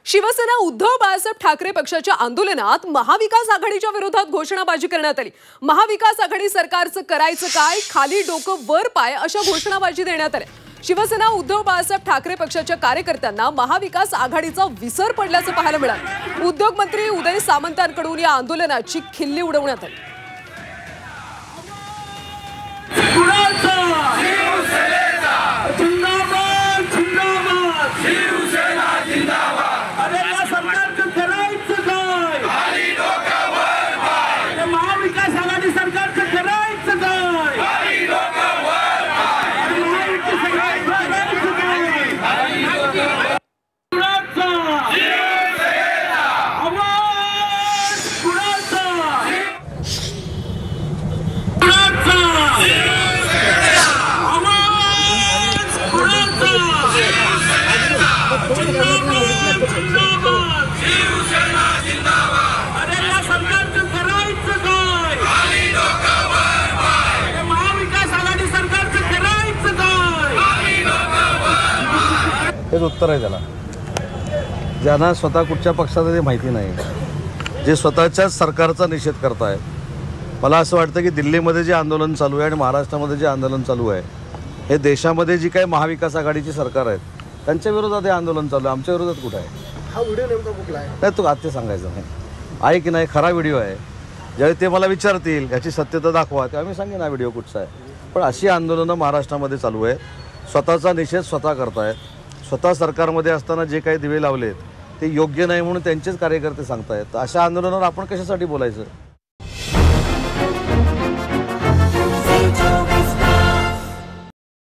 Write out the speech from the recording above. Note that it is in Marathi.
शिवसेना उद्धव बाळासाहेब ठाकरे पक्षाच्या आंदोलनात महाविकास आघाडीच्या विरोधात घोषणाबाजी करण्यात आली। महाविकास आघाडी सरकारचं करायचं काय, खाली डोकं वर पाय अशा घोषणाबाजी देण्यात आल्या। शिवसेना उद्धव बाळासाहेब ठाकरे पक्षाच्या कार्यकर्त्यांना महाविकास आघाडीचा विसर पडल्याचं पाहायला मिळालं। उद्योग मंत्री उदय सामंतांकडून या आंदोलनाची खिल्ली उडवण्यात आली। हेच उत्तर आहे त्याला। ज्यांना स्वतः कुठच्या पक्षाचं ते माहिती नाही, जे स्वतःच्याच सरकारचा निषेध करतायत। मला असं वाटतं की दिल्लीमध्ये जे आंदोलन चालू आहे आणि महाराष्ट्रामध्ये जे आंदोलन चालू आहे, हे देशामध्ये जी काही महाविकास आघाडीची सरकार आहेत त्यांच्या विरोधात हे आंदोलन चालू आहे। आमच्या विरोधात कुठं आहे? हा व्हिडिओ नेमका कुठला आहे? नाही, तू आता सांगायचं नाही आहे की नाही, खरा व्हिडिओ आहे। ज्यावेळी ते मला विचारतील याची सत्यता दाखवा, तेव्हा मी सांगेन हा व्हिडिओ कुठचा आहे। पण अशी आंदोलनं महाराष्ट्रामध्ये चालू आहे, स्वतःचा निषेध स्वतः करतायत। स्वतः सरकारमध्ये असताना जे काही दिवे लावलेत ते योग्य नाही म्हणून त्यांचेच कार्यकर्ते सांगतायत। अशा आंदोलनावर आपण कशासाठी बोलायचं?